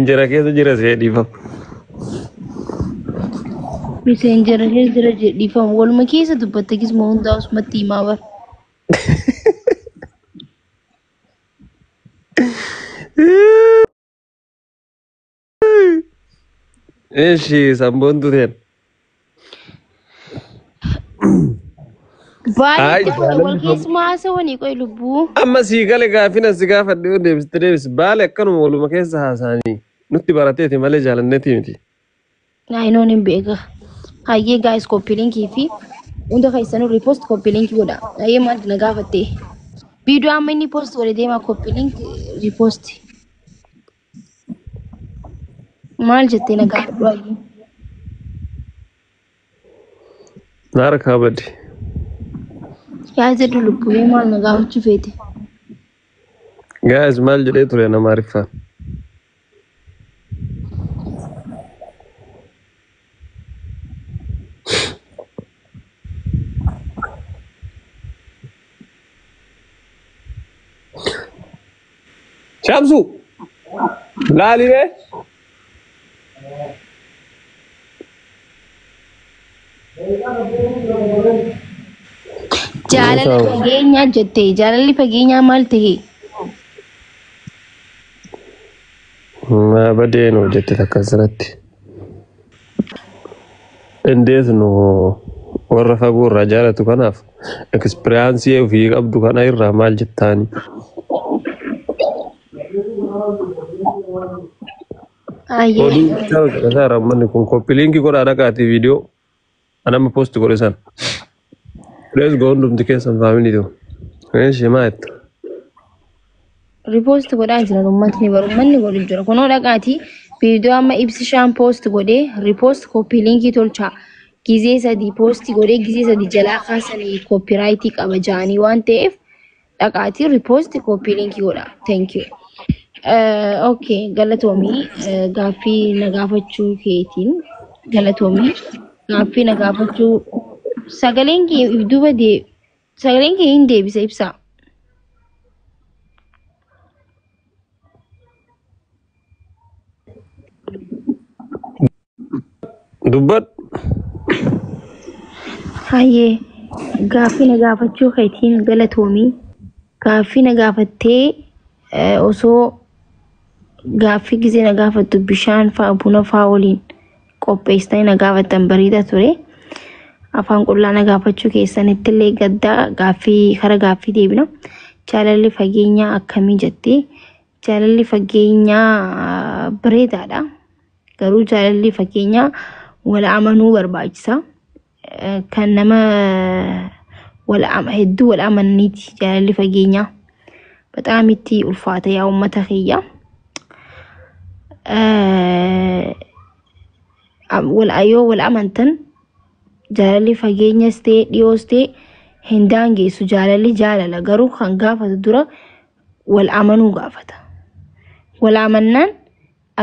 Jira keessa jira see dhiifama. Messenger jira dhiifama. Waluma keessa dubbatte gisuma hundaa osumatti himaa bar. Samboon tuteen. Baay'ee wal keessumaa haasawanii qoy lubbuu. Amma sii gale gaafina si gaafadhe deebis baale akkanuma waluma keessa haasa'anii nutti barateeti malee jaalanneeti miti. Naayinoon hin beeka. Hayyee gaayis koppii linkii fi hunda keessanuu riipost koppii linkii godha. Hayyee maalti na gaafatte? Viidiyoo amma inni poost godhe deemaa koppii linkii riipost. Maal jettee na gaafadhu hayyee? Naara kaabadde. Yaa jedhu lubbuu maal na gaafachuu feete? Gaayis maal jedhee ture nama ariffaa. Shamsu, laali be. Jaalala fageenyaa jettee jaalalli fageenyaa maal ta'e? Badeen hojjette takka asirratti. Indees nu warra fagoo irraa jaalatu kanaaf ekspiriyaansii ofii qabdu kana irraa maal jettaani? Manni kun koppii linkii godhaa dhaqaati viidiyoo anama poosti godhe san. Let's go hundumti keessan faamilii ta'u. Eeshi maayetta. Riipost godhaa jiran uummatni baru uummanni godhu jira. Kunoo dhaqaati viidiyoo amma ibsishaan poost godhee riipost koppii linkii tolchaa. Gizee sadii poosti godhee gizee sadii jalaa kaasanii koppiraayitii qaba jaanii waan ta'eef dhaqaati riipost koppii linkii godhaa. Thank you. Okay, galatoomii gaaffii na gaafachuu keetiin galatoomii gaaffii na gaafachuu sagaleen kee duuba sagaleen kee hin deebisa ibsaa. Dubbat. Hayyee gaaffii na gaafachuu keetiin galatoomii gaaffii na gaafattee osoo gaaffii gisee na gaafattu bishaan fa'a buna fa'a waliin qopheessitanii na gaafattan bareeda ture. Afaan qullaa na gaafachuu keessanitti illee gaddaa kara gaaffii deebina. Jaalalli fageenyaa akkamii jettee? Jaalalli fageenyaa bareedaadha. Garuu jaalalli fageenyaa wal amanuu barbaachisa. Kan nama hedduu wal amananiiti jaalalli fageenyaa. በጣም እቲ ኡልፋተ ያው መተኸያ ወልአዮ ወልአመንተን ጃለሊ ፈገኘስቴ ዲዮስቴ ሄንዳንጌሱ ጃለሊ ጃለለ ገሩ ኸንጋፈተ ዱረ ወልአመኑ ጋፈተ ወልአመናን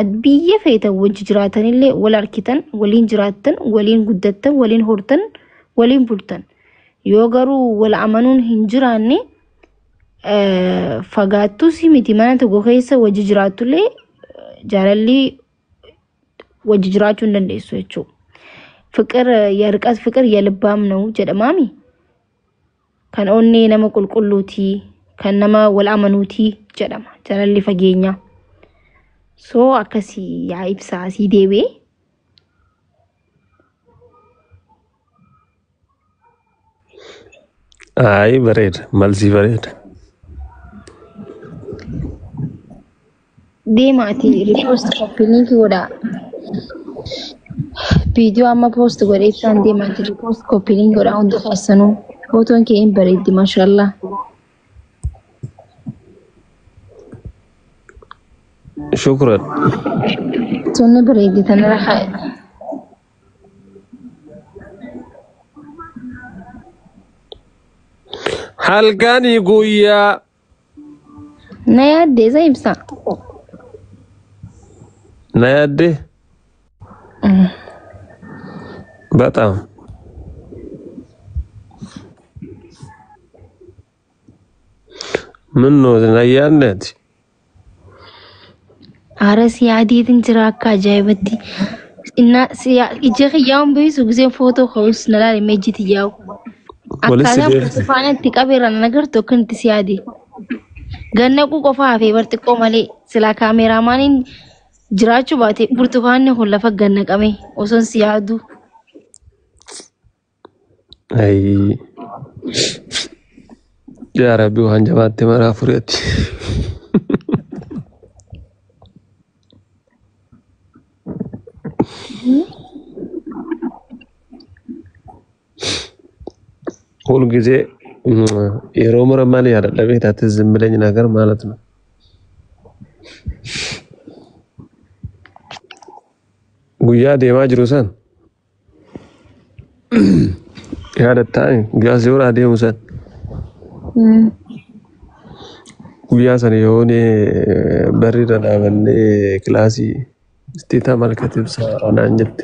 አድብየ ፈይተ ወጅ ጅራተንሌ ወላርኪተን ወሊን ጅራተን ወሊን ጉደተን ወሊን ሆርተን ወሊን ቡልተን ዮገሩ ወልአመኑን hinjiraanne fagaattuu si miti mana tokko keessa wajji jiraatullee jaalalli wajji jiraachuu hin dandeessu jechuudha. Fiqir yarqas fiqir yalbaam ነው jedhamaami. Kan onnee nama qulqulluutii kan nama wal amanuutii jedhama jaalalli fageenyaa. So akkasii yaa ibsaa si deebee. Ay bareeda malsii bareeda. Deemaati riipost koppii linkii godhaa. Viidiyoo amma poost godhee ibsaan deemaati riipost koppii linkii godhaa hundi keessanuu. Footoon kee hin bareeddi maashaallah. Shukran. Sunni bareeddi tanarra haa. Halkanii guyyaa. Na yaaddee isa ibsa. Na yaaddee? Bataam. Minnu na yaadneeti. Aara siyaadiitiin jira akka ajaa'ibatti. Ija kiyyaa'uun beeyisu gisee footoo ka'us na laale meejjiti yaa'u. Akkaataa burtukaanatti qabeera na agartu akkan itti siyaadi. Gannaquu qofa hafee barxiqqoo malee silaa kaameraamaaniin jiraachuu baate burtukaanni kun lafa gannaqame osoon siyaadu. Ay. Ya Rabbi waan jabaatte maraa fudhatti. ሁል ጊዜ yeroo mara maal yaadadha beektaatti zimbileenya nagar ማለት ነው guyyaa deemaa jiru san yaadatta guyyaa seeraa deemu san guyyaa sana yoone barriirra dhaabannee kilaasii istiitaa malkatibsa anaan jette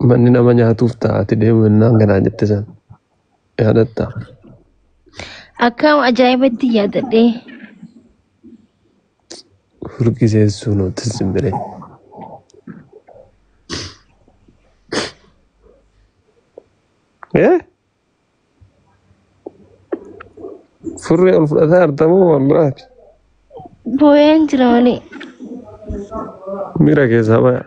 manni nama nyaatuuf taa'ati deemu innaan ganaa jette san yaadatta. Akkam ajaa'ibatti yaadadhe. Furgiseessuu nuti simbire. Furree ol fudhataa artamuu wallaati. Booyaan jira malee. Miira keessaa baya.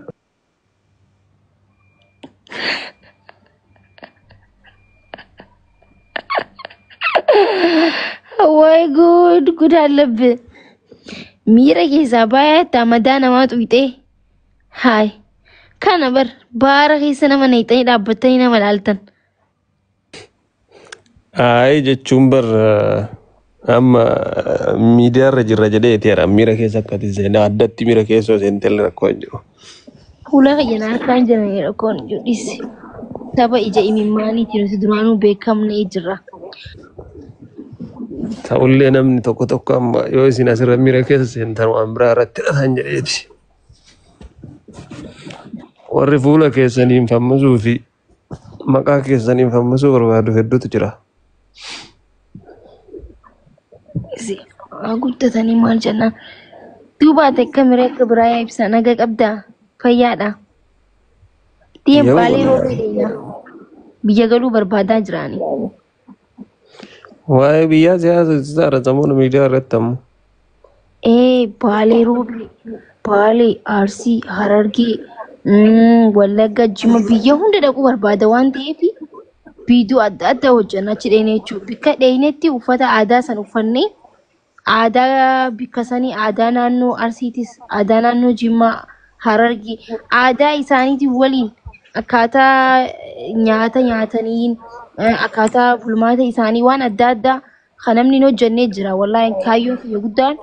Way good aallabbe. Miira keessaa baay'aatti amadaa namaa tuyxee. Haay. Kana bar baara keessa nama neexanii dhaabbatanii nama laaltan. Ay jechuun bar amma miidiyaarra jirra jedheeti jira miira keessa akkati seenaa addatti miira keessoo seentellee rakkoo hin jiru. Fuula kiyyan harkaan jiranii rakkoon jiru dhisse. Saba ija imimmaaniitiin nuti duraanuu beekamnee jirra. Ta'ullee namni tokko tokko amma yoo isin asirra miira keessa seentan waan biraa irratti hidhatan jedheeti. Warri fuula keessaniin fammasuu fi maqaa keessaniin fammasuu barbaadu hedduutu jira. Guddatanii maal jennaan duubaate akka miira akka biraa ibsa naga qabdaa fayyaadha. Deem baalee roobee deena biyya galuu barbaadaa jiraani. Waa'ee biyyaa siyaasa isaarra samuun miidiyaa irratti ammoo. Baalee roobee baalee arsii harargee wallagga jima biyya hunda dhaquu barbaada waan ta'eef viidiyoo adda addaa hojjanna achi dheenee jechuudha. Bikka dheenetti uffata aadaa san uffannee aadaa bikka sanii aadaa naannoo arsiitis aadaa naannoo jimmaa harargee aadaa isaaniitiin waliin akkaataa nyaata nyaataniin akkaataa bulmaata isaanii waan adda addaa kan namni hin hojjannee jira. Wallaahi kaayyoon kiyya guddaan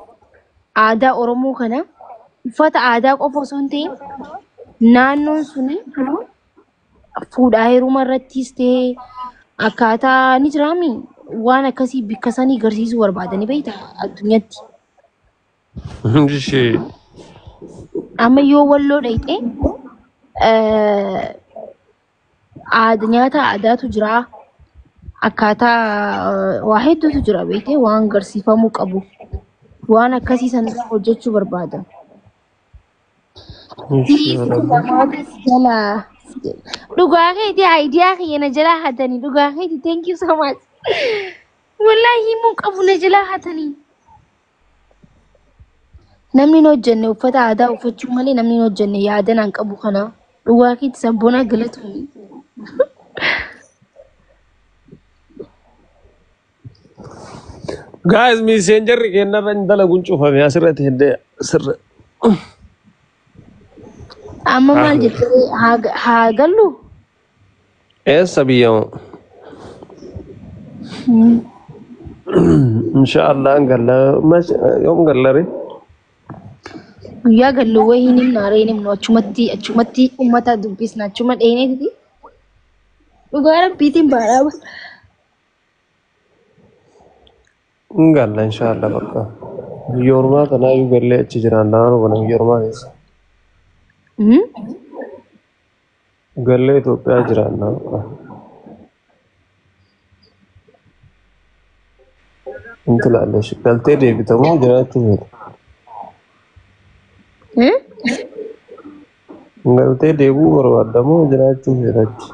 aadaa Oromoo kana uffata aadaa qofa osoo hin ta'in naannoon suni fuudhaa heeruma irrattis ta'ee akkaataa ni jiraami waan akkasii bikka sanii agarsiisuu barbaadanii beekta addunyaatti. Amma yoo walloo dhayxee nyaata aadaatu jira akkaataa waa hedduutu jira beekte waan agarsiifamuu qabu waan akkasii san hojjechuu barbaada. Dhugaa keeti aidiyaa kiyya na jalaa hatanii dhugaa keeti thank you so much. Wallahi himuu qabu na jalaa hatanii. Namni hin hojjenne uffata aadaa uffachuu malee namni hin hojjenne yaadan an qabu kana dhugaa keeti sabboonaa galatuuni. Guys, messenger kennarra dalaguun cufame asirratti hidde sirra. Amma maal jettee haa gallu? Eessa biyyamoo? Inshallah galla yoom gallare? Guyyaa gallu wayii hin himnaaree hin himnu achumatti uummata dubbisna achuma dheeneeti. Dhugaa rabbiitiin baadhaa. Galla inshallah bakka. Biyyoormaa kanaayyuu gallee achi jiraan naannoo kana biyyoormaa keessa. Gallee Itoophiyaa jiraan naannoo. انت لا ليش قلت لي بتمو جراتو قلت لي بو ورودمو جراتو جراتو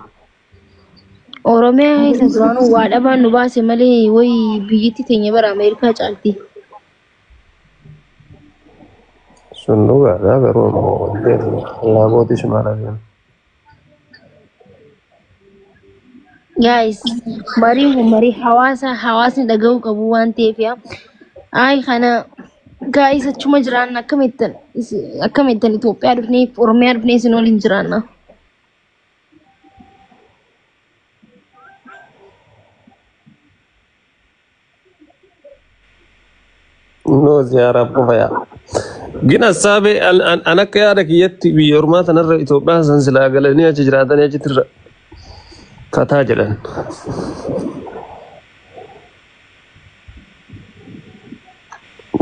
Oromiyaa keessa duraan waa dhabaan nu baase malee wayi biyyatti teenya bara Ameerikaa caalti. sunnu gara garo mo la boti shimala Guys, mariin kun marii hawaasni dhaga'uu qabu waan ta'eef yaa. Ay kana guys achuma jiraanna akkamittan Itoophiyaa dhufnee Oromiyaa dhufnee isin waliin jiraanna. no ziyaara qofa yaa gina sabe anaka yaada kiyyatti biyya ormaa tanarra Itoophiyaa san silaa galanii achi jiraatanii achitti kataa jedhan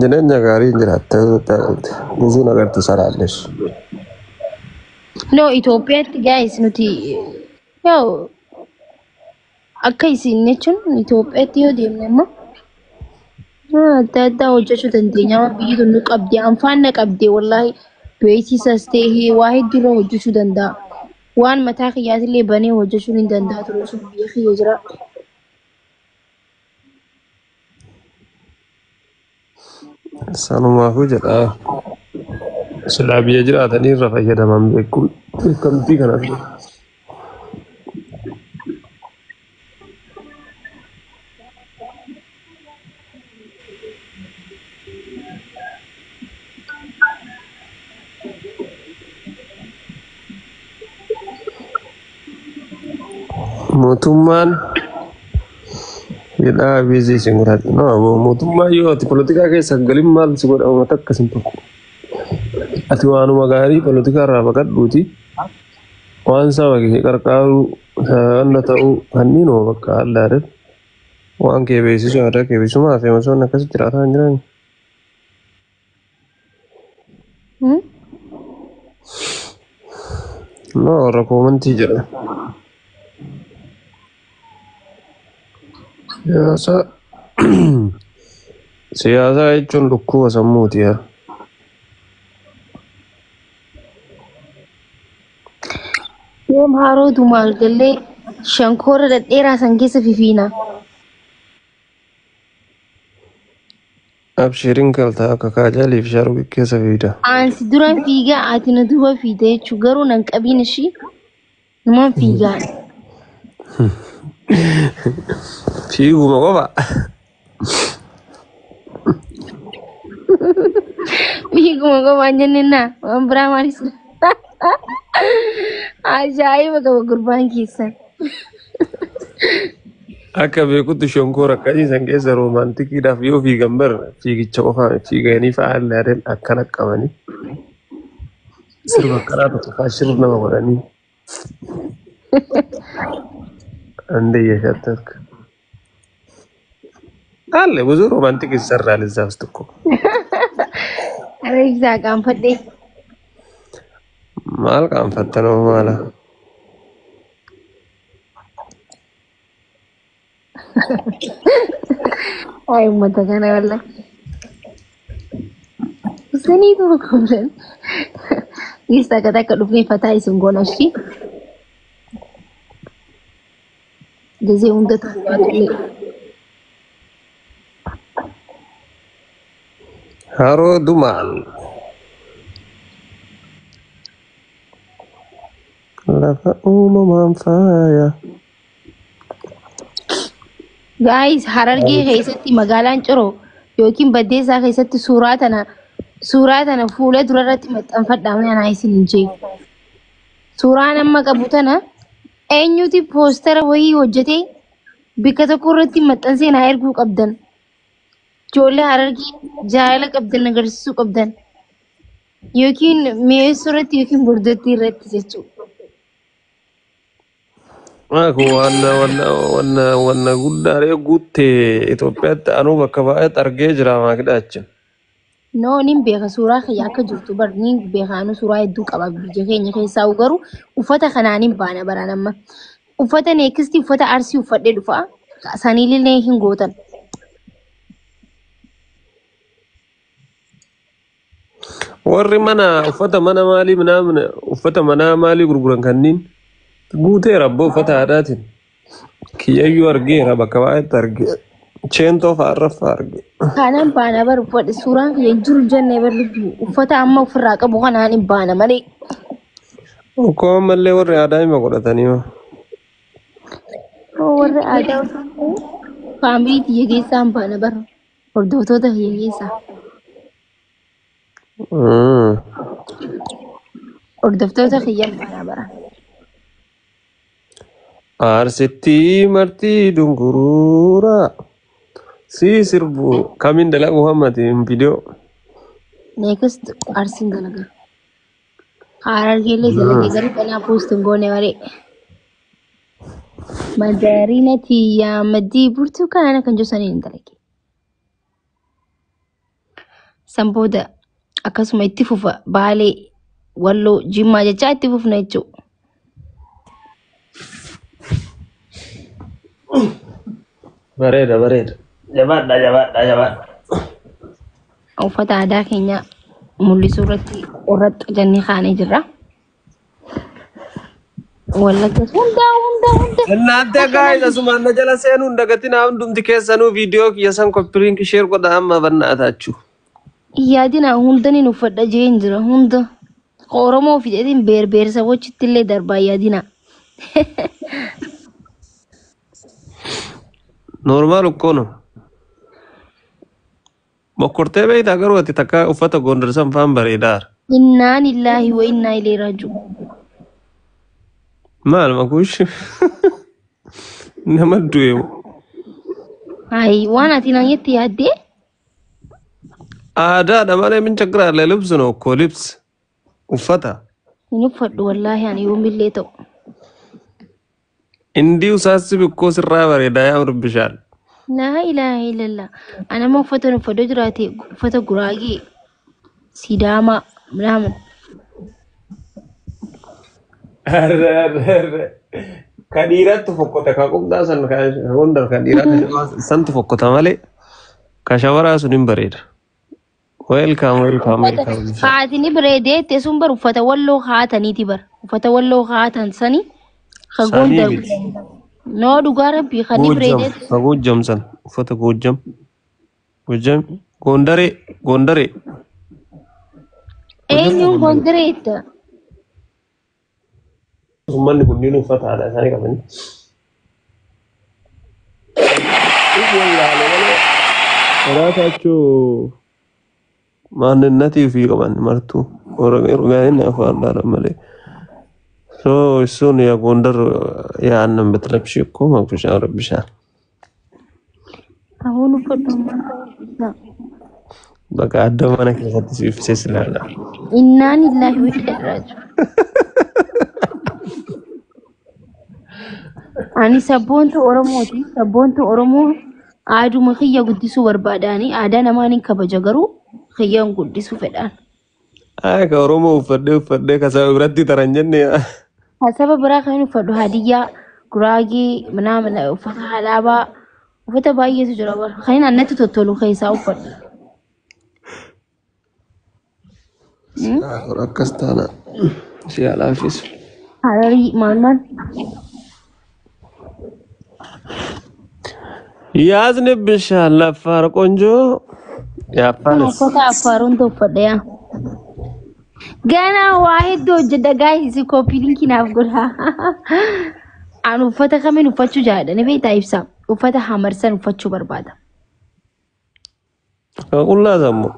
jireenya gaarii jiraatte guzuun agartu saraallees No Itoophiyaatti guys nuti yoo akka isin jechuun Itoophiyaatti yoo deemne immoo adda addaa hojjechuu dandeenya. Waan biyyi tun nu qabdi anfaan na qabdi wallahi beeksisas ta'ee waa hedduu hojjechuu danda'a. Waan mataa kiyyaatillee banee hojjechuu ni danda'a ture sun biyya kiyya jira. sanumaafuu jedha silaa biyya jiraatanii irra fayyadaman beekamtii kanas mootummaan jedhaa biizii singuraati no mootummaa yoo ati polotikaa keessa galin maal si godha uummata akkasin tokko ati waanuma gaarii polotikaa irraa baqadhuuti waan saba kee qarqaaruu anna ta'uu kanniin oo bakka allaadan waan kee beeksisu aadaa kee beeksisumaa fi masoon akkas jiraataa hin jiran no warra koomantii jedha siyaasa jechuun dhukkuba sammuuti yaa Yoom harootu maal gallee shankoora dhedheeraa san keessa fifiina. abshirin kaltaa akka kaajaliif shaaruu keessa fiida Aansi duraan fiigaa ati na duuba fiite jechuun garuu nan qabiin ishii numaan fiigaa. fiiguma qofa Fiiguma qofaan jenneenna waan biraa maalis ajaa'iba qaba gurbaan keessan. akka beekutti shonkoora akkasiisan keessa roomaantikiidhaaf yoo fiigan bar fiigicha qofaa fiiganii fa'aan laadeen akkana qabanii sirba karaa tokko faashirra nama godhanii andayya shattarka alle ብዙ ሮማንቲክ ይሰራል እዛ ውስጥ እኮ Reeksaa qaanfadhee. maal qaanfatta nama maala Ay uummata kana walla. Isanii tokko bilan. Geessaa akka takka dhufnee fataa isin goonashii. Gizee hunda ta'uu baatullee. haroo dumaal lafa uumamaan faaya Guys, Harargee keessatti magaalaan Ciroo yookiin Baddeessaa keessatti suuraa tana fuula durarratti maxxanfadhaa mana isin hin jeeku. Suuraan amma qabu tana eenyuti poostara wayii hojjetee bikka tokko irratti maxxansee naa erguu qabdan. Ijoollee Harargee jaalala qabdan agarsiisuu qabdan. Yookiin mi'eessuu irratti yookiin bordottii irratti jechuudha. Aku wanna guddaaree guutte Itoophiyaatti anuu bakka baay'eetti argee jira maakidhaachin. No, nin beeka suuraa kiyya akka jirtu bar nin beeka anu suuraa hedduu qaba biyya keenya keessaa garuu uffata kanaanin baana baran amma. Uffata neekisti uffata arsii uffadhee dhufa. Saniillee hin gootan. warri mana uffata mana maalii minaa uffata mana maalii gurguran kanniin guuteera abboo uffata aadaatiin kiyyayyuu argeera bakka baay'eetti arge cheentoo fa'aarraffa arge. Kanan baana bar uffata suuraan kiyya jiru jennee bar uffata amma ofirraa qabu kanaan hin baana malee. Akkuma ammallee warri aadaa hima godhatanii warri aadaa faamilii kiyya keessaa hin baana bar hordoftoota kiyya keessaa. Hordoftoota kiyya hin baana bara. Aarsitti martii dunguruura si sirbu kamiin dalagu hammatiin video. Next arsiin dalaga. Harargeellee dalagee gara kanaa poostiin goone malee. Mandaariina tiyyaa maddii burtukaana kan josanii hin dalage. San booda akkasuma itti fufa baalee walloo jimmaa jechaa itti fufna jechuudha. Bareeda. Jabaadha. Uffata aadaa keenya mul'isuu irratti jennee kaanee jirra. Wallaggas hunda. እናንተ ጋይስ አሱማና ጀለሰኑ እንደገቲና ሁንዱምቲ keessanu video kiyya san copying share godha amma bannaatachu. Yaadina hundani nu fadha jeen jira hunda Oromoo fi jedhin beer sabochitti illee darbaa yaadina. Normal ukkono. Bokkortee beeyta garuu ati takka uffata gondar san faan bareedaar. Innaa lillahi wa innaa ilayhi raaji'uun. Maal makuush? Nama du'e. Ay waan ati naan jetti yaaddee? Aadaadha malee min chaggiraalee libsinu okkoo libs uffata. Hin uffadhu wallaahi ani yoomillee ta'u. Indii usaasi bikkoo sirraa bareedaa yaa bishaan. Laa ilaaha illallah. Anama uffata uffadhu jiraate uffata Guraagee Sidaamaa midhaaman. Kan dhiiratti fokkota kan qubdaa san hundar kan dhiiraa santu fokkota malee kan shawaraa sun hin bareeda. Welcome. Haati ni bareedee teessuun bar uffata walloo haataniiti bar uffata walloo haatan sani kan gondar noo dhugaa rabbii kan ni bareedee. Goojjam san uffata goojjam gondare. Eenyuun gondareetta? Uummanni kunniin uffata aadaa isaanii qabani. Walaataachuu maanninnatii fi qaban martuu orgaa'inni afaan dhaadhan malee. So sun yaa gondar yaa annan betlabshii akkoo maqbishaan rabbishaan. Hahuun uffadhu. Bakka adda mana keessatti si uffisee silaadha. Innaan illaahi wa innaa ilaihi raaji'uun. Ani sabboontu Oromooti. Sabboontu Oromoo aaduma kiyya guddisuu barbaadaani. Aadaa namaan hin kabaja garuu kiyyaan guddisuu fedhaan. Ka Oromoo uffadhee ka saba biratti taran jenne. Saba biraa kan uffadhu Hadiyyaa, Guraagee, mana uffata Halaabaa, uffata baay'eetu jira bara. Kan annatti tottolu keessaa uffadhu. Akkas taana si alaafis. Hararii maal? Yaasni bishaan lafaar qonjoo yaafaanis. Uffata affaaruun uffadha. Gana waa hedduu hojjedha gaayisi koppii linkii naaf godha. Ani uffata kamiin uffachuu jaalladha ni beektaa ibsa. Uffata hamarsan uffachuu barbaada. Qullaa sammoo.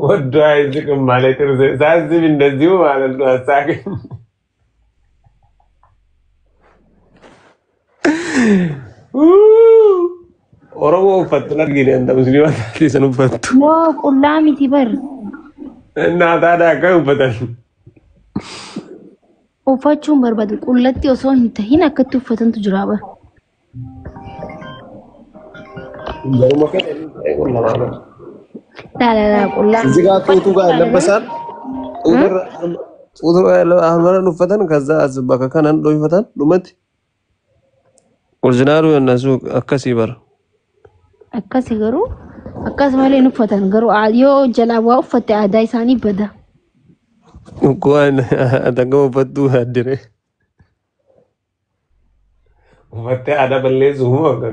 Wadaa isi kun malee turse saansi mindasiu maalan nu hasaake. Oromoo uffattu argine anta musliima taatee san uffattu. Yoo qullaa miti bar. Naataadhaa akka uffatan. Uffachuun barbaadu qullatti osoo hin tahin akkatti uffatantu jira bar. Garuma kana qullaa maala. La qullaa. እዚህ ጋር ጡቱ ጋር ለበሳል ጡቱ ጋር አህመራን ፈተን ከዛ አዝባ ከከናን ዶ ይፈታል ዱመት Orjinaalu yannasu akkasii bara. Akkasi garuu akkas malee hin uffatan garuu yoo jalaa waa uffatte aadaa isaanii bada. Kuwaan atanga uffattuu addire. Uffattee aadaa balleessu moo akka?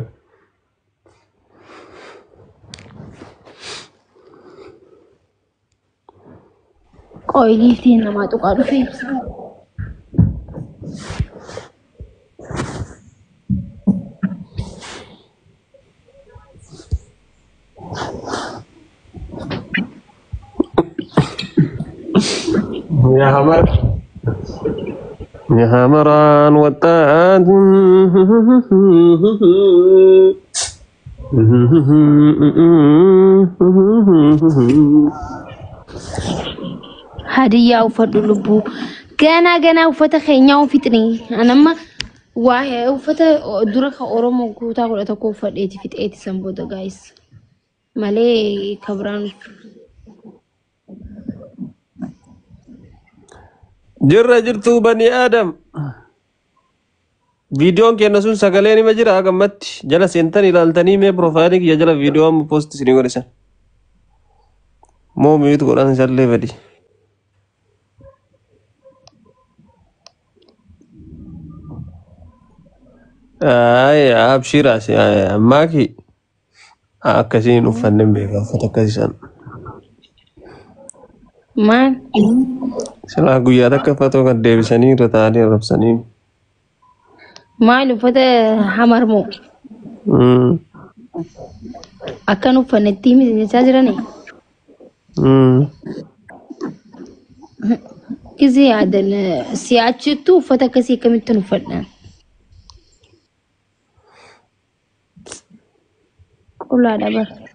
Qoyiliiftiin namaa tuqaa dhufee. يا همر يا همران والطاعات هدية وفد لبو جانا وفتا خينيا وفتني أنا ما واه وفتا درك أورمو كوتا ولا تكو فد إيتي فت إيتي سامبودا جايز مالي كبران jirtu bani Adam. Videoon keenya sun sagalee nima jira gammatti jala seentan ilaaltanii mee profaayilii kiyya jala viidiyoo amma poost isinii godhisan. Moo miitu godhan isallee fedhi. Abshiraas ammaaki akkasiin uffanneen beekaa uffata akkasiisan. Maan? Silaa guyyaa takka fatoo kan deebisanii irra taa'anii arrabsanii. Maal uffata hamarmoo? Akkan uffannetti miidhagsaa jirani? Gizee yaadan si'aachittuu uffata akkasii akkamittiin uffadhaan? Qullaadha bara.